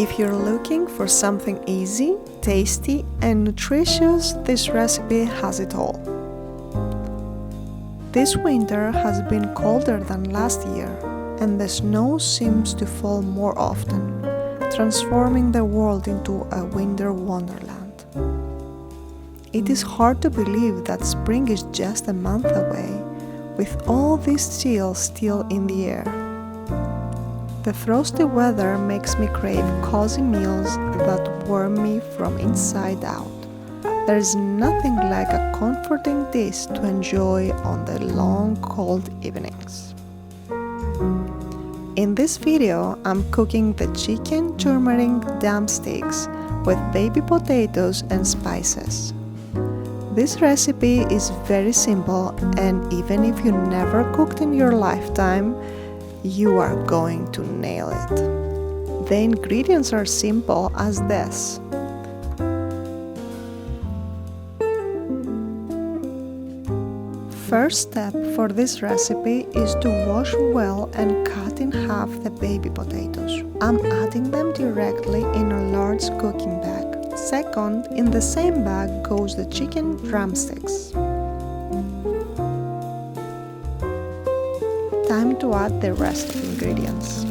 If you're looking for something easy, tasty and nutritious, this recipe has it all. This winter has been colder than last year, and the snow seems to fall more often, transforming the world into a winter wonderland. It is hard to believe that spring is just a month away, with all this chill still in the air. The frosty weather makes me crave cozy meals that warm me from inside out. There is nothing like a comforting dish to enjoy on the long cold evenings. In this video, I'm cooking the chicken turmeric drumsticks with baby potatoes and spices. This recipe is very simple, and even if you never cooked in your lifetime, you are going to nail it. The ingredients are simple as this. First step for this recipe is to wash well and cut in half the baby potatoes. I'm adding them directly in a large cooking bag. Second, in the same bag goes the chicken drumsticks. Time to add the rest of the ingredients.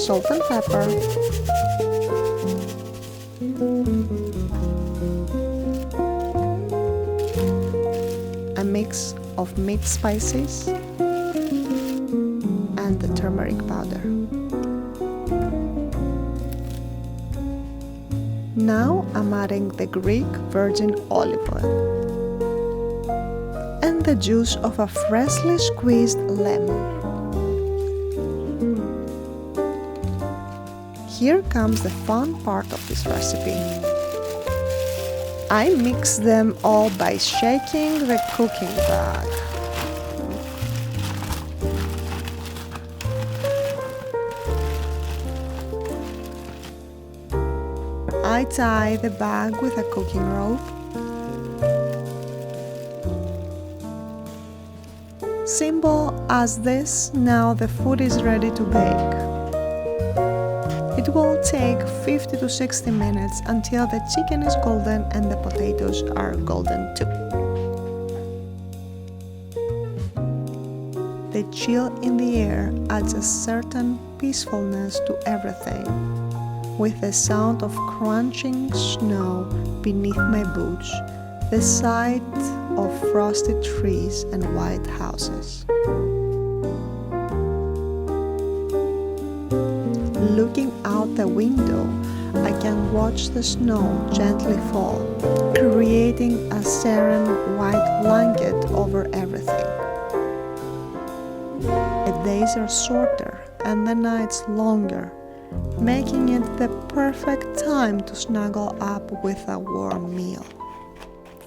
Salt and pepper, a mix of meat spices, and the turmeric powder. Now I'm adding the Greek virgin olive oil and the juice of a freshly squeezed lemon. Here comes the fun part of this recipe. I mix them all by shaking the cooking bag. I tie the bag with a cooking rope. Simple as this, now the food is ready to bake. It will take 50 to 60 minutes until the chicken is golden and the potatoes are golden too. The chill in the air adds a certain peacefulness to everything, with the sound of crunching snow beneath my boots, the sight of frosted trees and white houses. Looking out the window, I can watch the snow gently fall, creating a serene white blanket over everything. The days are shorter and the nights longer, making it the perfect time to snuggle up with a warm meal.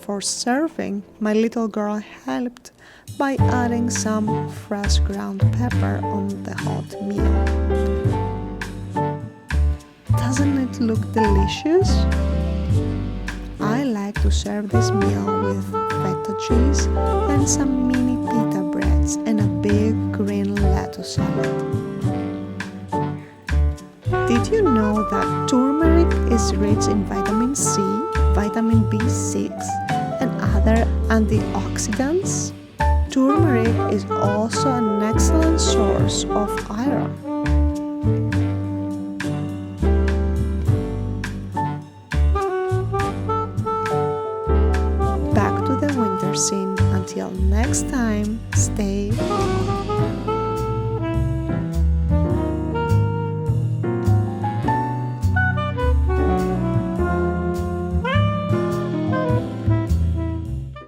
For serving, my little girl helped by adding some fresh ground pepper on the hot meal. Doesn't it look delicious? I like to serve this meal with feta cheese and some mini pita breads and a big green lettuce salad. Did you know that turmeric is rich in vitamin C, vitamin B6, and other antioxidants? Turmeric is also an excellent source of iron. Back to the winter scene. Until next time, stay